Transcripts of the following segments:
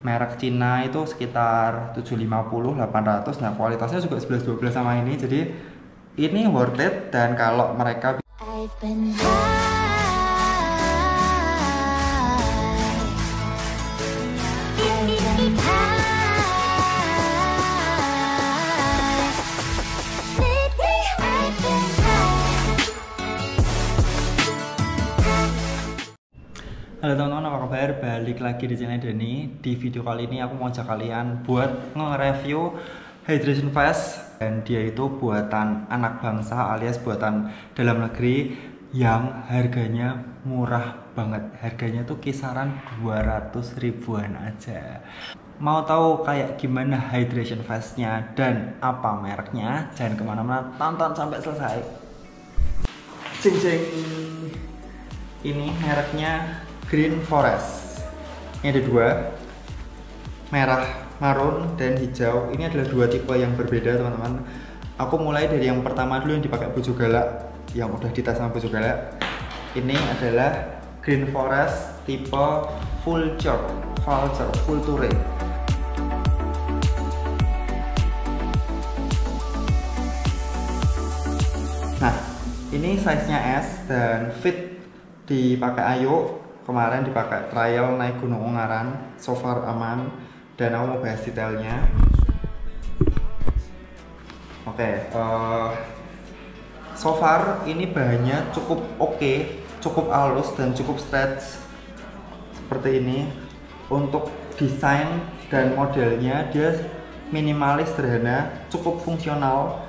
merek Cina itu sekitar 750-800. Nah kualitasnya juga 11-12 sama ini, jadi ini worth it. Dan kalau mereka Halo teman-teman, apa kabar? Balik lagi di channel Dani. Di video kali ini aku mau ajak kalian buat nge-review Hydration Vest. Dan dia itu buatan anak bangsa alias buatan dalam negeri yang harganya murah banget. Harganya tuh kisaran 200 ribuan aja. Mau tahu kayak gimana Hydration Vest-nya dan apa mereknya? Jangan kemana-mana, tonton sampai selesai. Cing cing. Ini mereknya Green Forest. Ini ada dua, merah, marun, dan hijau. Ini adalah dua tipe yang berbeda teman-teman. Aku mulai dari yang pertama dulu yang dipakai Bojo Galak, yang udah dites sama Bojo Galak. Ini adalah Green Forest tipe Vulture, Vulture. Nah, ini size-nya S dan fit dipakai Ayu. Kemarin dipakai trial naik Gunung Ungaran, so far aman. Dan aku mau bahas detailnya. Oke, so far ini bahannya cukup oke, cukup halus dan cukup stretch seperti ini. Untuk desain dan modelnya dia minimalis, sederhana, cukup fungsional.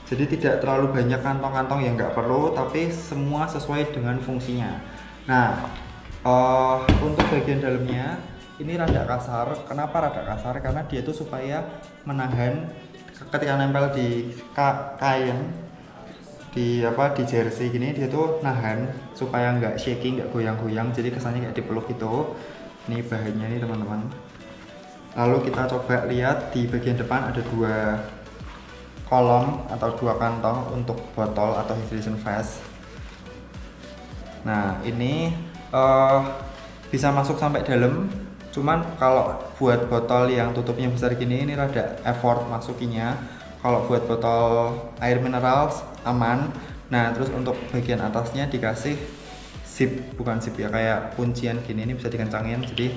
Jadi tidak terlalu banyak kantong-kantong yang nggak perlu, tapi semua sesuai dengan fungsinya. Nah, untuk bagian dalamnya ini rada kasar. Kenapa rada kasar? Karena dia itu supaya menahan ketika nempel di kain, di jersey gini, dia tuh nahan supaya nggak shaking, nggak goyang-goyang. Jadi kesannya kayak dipeluk gitu. Ini bahannya nih teman-teman. Lalu kita coba lihat di bagian depan ada dua kolom atau dua kantong untuk botol atau hydration vest. Nah ini bisa masuk sampai dalam. Cuman kalau buat botol yang tutupnya besar gini ini rada effort masukinya. Kalau buat botol air mineral aman. Nah terus untuk bagian atasnya dikasih zip, bukan zip ya, kayak kuncian gini, ini bisa dikencangin. Jadi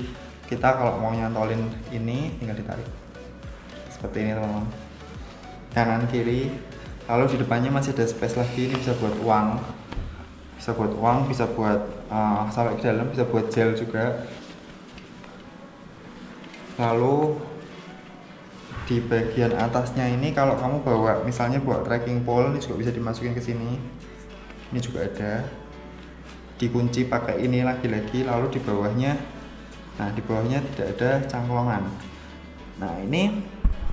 kita kalau mau nyantolin ini tinggal ditarik seperti ini teman-teman, kanan kiri. Lalu di depannya masih ada space lagi, ini bisa buat uang, bisa buat sampai ke dalam, bisa buat gel juga. Lalu di bagian atasnya ini kalau kamu bawa misalnya buat trekking pole, ini juga bisa dimasukin ke sini. Ini juga ada, dikunci pakai ini lagi-lagi. Lalu di bawahnya, nah di bawahnya tidak ada cangklongan. Nah ini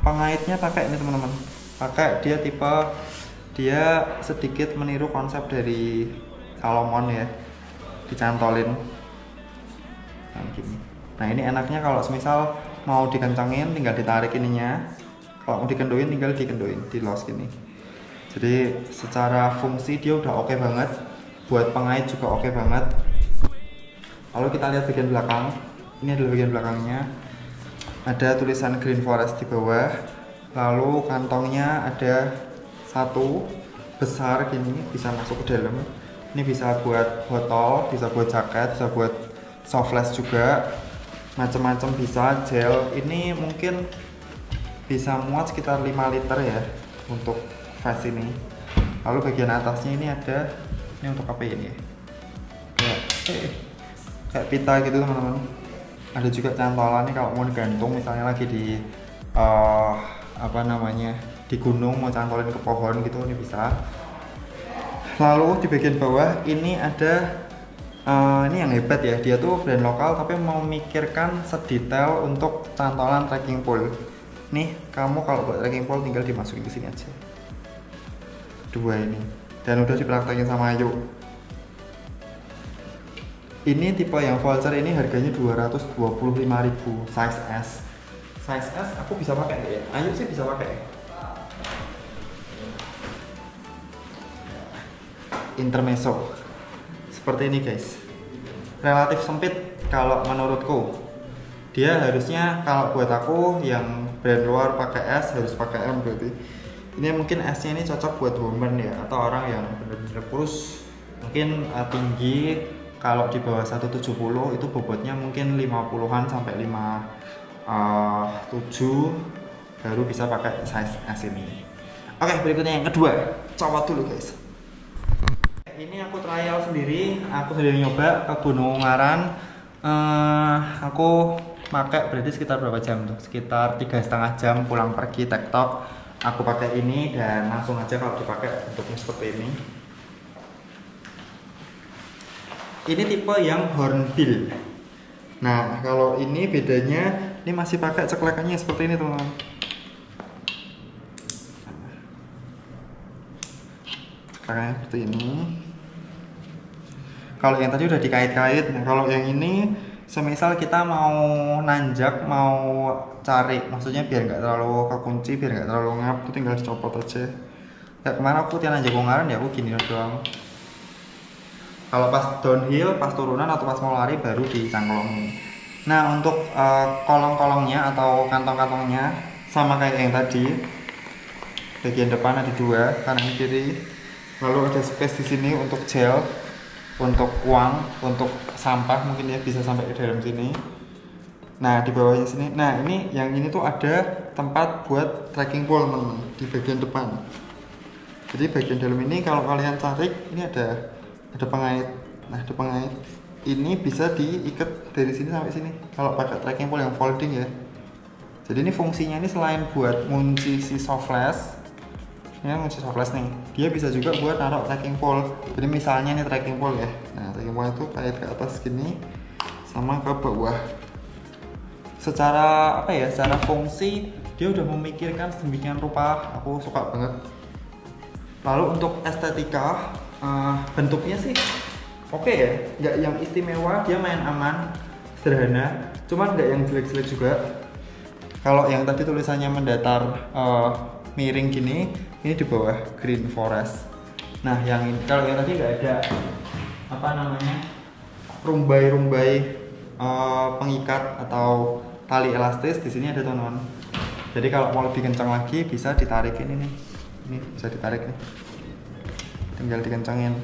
pengaitnya pakai ini teman-teman, pakai dia sedikit meniru konsep dari Salomon ya, dicantolin nah gini. Nah ini enaknya kalau semisal mau dikencangin tinggal ditarik ininya, kalau mau dikendoin tinggal dikendoin, di los gini. Jadi secara fungsi dia udah oke banget, buat pengait juga oke banget. Lalu kita lihat bagian belakang. Ini adalah bagian belakangnya, ada tulisan Green Forest di bawah. Lalu kantongnya ada satu besar gini, bisa masuk ke dalam. Ini bisa buat botol, bisa buat jaket, bisa buat soft flash juga, macam-macam bisa. Gel ini mungkin bisa muat sekitar 5 liter ya untuk vest ini. Lalu bagian atasnya ini ada, ini untuk apa ini ya, kayak pita gitu teman-teman. Ada juga cantolannya kalau mau digantung misalnya lagi di di gunung, mau cantolin ke pohon gitu, ini bisa. Lalu di bagian bawah ini ada ini yang hebat ya, dia tuh brand lokal tapi memikirkan sedetail untuk cantolan trekking pole. Nih kamu kalau buat trekking pole tinggal dimasukin ke sini aja, dua ini, dan udah dipraktekin sama Ayu. Ini tipe yang Vulture ini harganya 225.000, size S. Size S aku bisa pakai nggak ya? Ayu sih bisa pakai. Intermezzo seperti ini guys, relatif sempit kalau menurutku. dia harusnya kalau buat aku yang brand luar pakai S harus pakai M berarti. Ini mungkin S-nya ini cocok buat woman ya, atau orang yang benar-benar kurus, mungkin tinggi. Kalau di bawah 170 itu bobotnya mungkin 50-an sampai 57 baru bisa pakai size S ini. Oke, berikutnya yang kedua, copot dulu guys. Ini aku trial sendiri, aku sendiri nyoba ke Gunung Ungaran. Aku pakai berarti sekitar berapa jam tuh? Sekitar 3,5 jam pulang pergi tektok. Aku pakai ini dan langsung aja kalau dipakai bentuknya seperti ini. Ini tipe yang hornbill. Nah, kalau ini bedanya, ini masih pakai ceklekannya seperti ini teman-teman. Ceklekannya seperti ini. Kalau yang tadi udah dikait-kait, nah kalau yang ini, semisal kita mau nanjak, mau cari, maksudnya biar nggak terlalu kekunci, biar nggak terlalu ngap, itu tinggal dicopot aja. Kayak kemarin aku nanjak Ungaran ya aku gini doang. Kalau pas downhill, pas turunan atau pas mau lari baru dicangklongin. Nah untuk kolong-kolongnya atau kantong-kantongnya sama kayak yang tadi. Bagian depan ada dua, kanan kiri. Lalu ada space di sini untuk gel, untuk uang, untuk sampah mungkin ya bisa sampai ke dalam sini. Nah di bawahnya sini, nah ini yang ini tuh ada tempat buat trekking pole teman-teman di bagian depan. Jadi bagian dalam ini kalau kalian tarik ini ada pengait. Nah ada pengait ini bisa diikat dari sini sampai sini kalau pakai trekking pole yang folding ya. Jadi ini fungsinya ini selain buat ngunci si soft flash, ini ngunci soft flash nih, dia bisa juga buat naruh trekking pole. Jadi misalnya ini trekking pole ya, nah trekking pole itu kait ke atas gini sama ke bawah. Secara apa ya, secara fungsi dia udah memikirkan sedemikian rupa, aku suka banget. Lalu untuk estetika, bentuknya sih oke ya, nggak yang istimewa, dia main aman, sederhana, cuman nggak yang jelek-jelek juga. Kalau yang tadi tulisannya mendatar miring gini, ini di bawah Green Forest. Nah yang ini, kalau yang tadi nggak ada apa namanya rumbai-rumbai pengikat atau tali elastis, di sini ada teman-teman. Jadi kalau mau lebih kencang lagi bisa ditarikin ini bisa ditarik nih, tinggal dikencangin.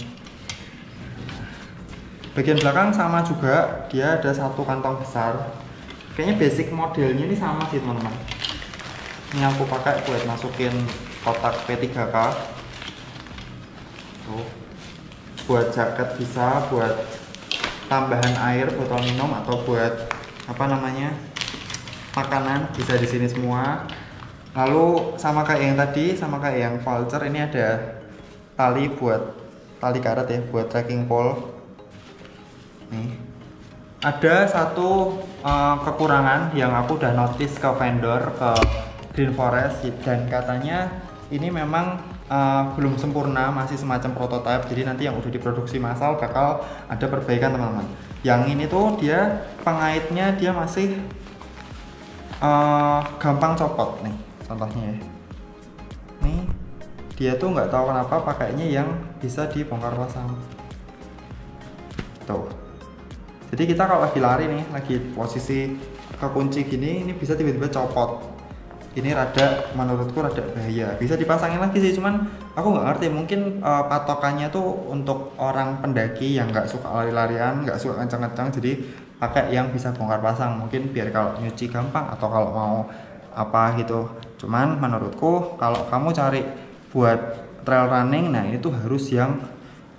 Bagian belakang sama juga, dia ada satu kantong besar. Kayaknya basic modelnya ini sama sih teman-teman. Ini aku pakai buat masukin kotak P3K. Tuh. Buat jaket bisa, buat tambahan air, botol minum, atau buat apa namanya makanan bisa di sini semua. Lalu sama kayak yang tadi, sama kayak yang Vulture, ini ada tali buat tali karet ya, buat trekking pole. Nih, ada satu kekurangan yang aku udah notice ke vendor, ke Green Forest, dan katanya ini memang belum sempurna, masih semacam prototipe. Jadi nanti yang udah diproduksi massal bakal ada perbaikan teman-teman. Yang ini tuh dia pengaitnya dia masih gampang copot nih, contohnya ya. Nih dia tuh nggak tahu kenapa pakainya yang bisa dibongkar pasang. Tuh. Jadi kita kalau lagi lari nih, lagi posisi kekunci gini, ini bisa tiba-tiba copot. Ini rada, menurutku rada bahaya. Bisa dipasangin lagi sih, cuman aku nggak ngerti. Mungkin patokannya tuh untuk orang pendaki yang nggak suka lari-larian, nggak suka kencang-kencang, jadi pakai yang bisa bongkar pasang. Mungkin biar kalau nyuci gampang atau kalau mau apa gitu. Cuman menurutku kalau kamu cari buat trail running, nah ini tuh harus yang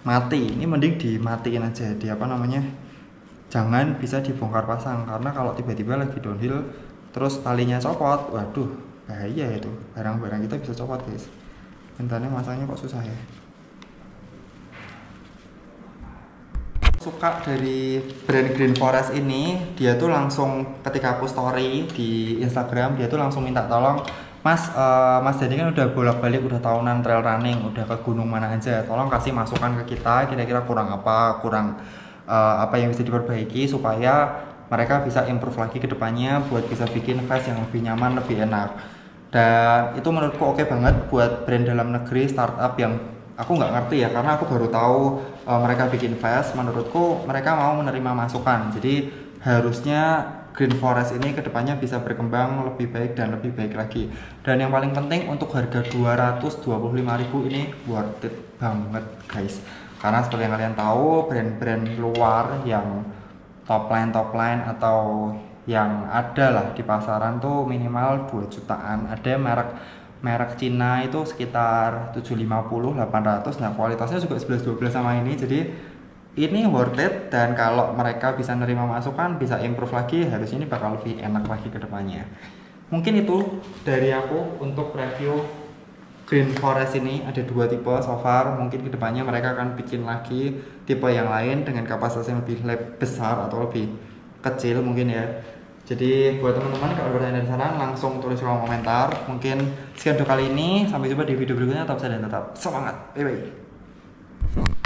mati. Ini mending dimatiin aja, di apa namanya, jangan bisa dibongkar pasang, karena kalau tiba-tiba lagi downhill terus talinya copot, waduh bahaya itu, barang-barang kita bisa copot guys. Bentarnya masangnya kok susah ya. Suka dari brand Green Forest ini, dia tuh langsung ketika aku story di Instagram, dia tuh langsung minta tolong, Mas, Mas Dani kan udah bolak-balik, udah tahunan trail running, udah ke gunung mana aja, tolong kasih masukan ke kita, kira-kira kurang apa, apa yang bisa diperbaiki supaya mereka bisa improve lagi ke depannya buat bisa bikin vest yang lebih nyaman, lebih enak. Dan itu menurutku oke banget buat brand dalam negeri, startup yang aku nggak ngerti ya, karena aku baru tahu mereka bikin vest. Menurutku mereka mau menerima masukan, jadi harusnya Green Forest ini kedepannya bisa berkembang lebih baik dan lebih baik lagi. Dan yang paling penting untuk harga 225.000 ini worth it banget guys. Karena seperti yang kalian tahu, brand-brand luar yang top line atau yang ada lah di pasaran tuh minimal 2 jutaan. Ada merek Cina itu sekitar 750 800. Nah, kualitasnya juga 11-12 sama ini. Jadi ini worth it, dan kalau mereka bisa nerima masukan, bisa improve lagi, harusnya ini bakal lebih enak lagi ke depannya. Mungkin itu dari aku untuk review Green Forest ini. Ada 2 tipe so far, mungkin kedepannya mereka akan bikin lagi tipe yang lain dengan kapasitas yang lebih besar atau lebih kecil mungkin ya. Jadi buat teman-teman kalau bertanya dan saran langsung tulis di kolom komentar. Mungkin sekian untuk kali ini, sampai jumpa di video berikutnya. Tetap sehat dan tetap semangat, bye bye.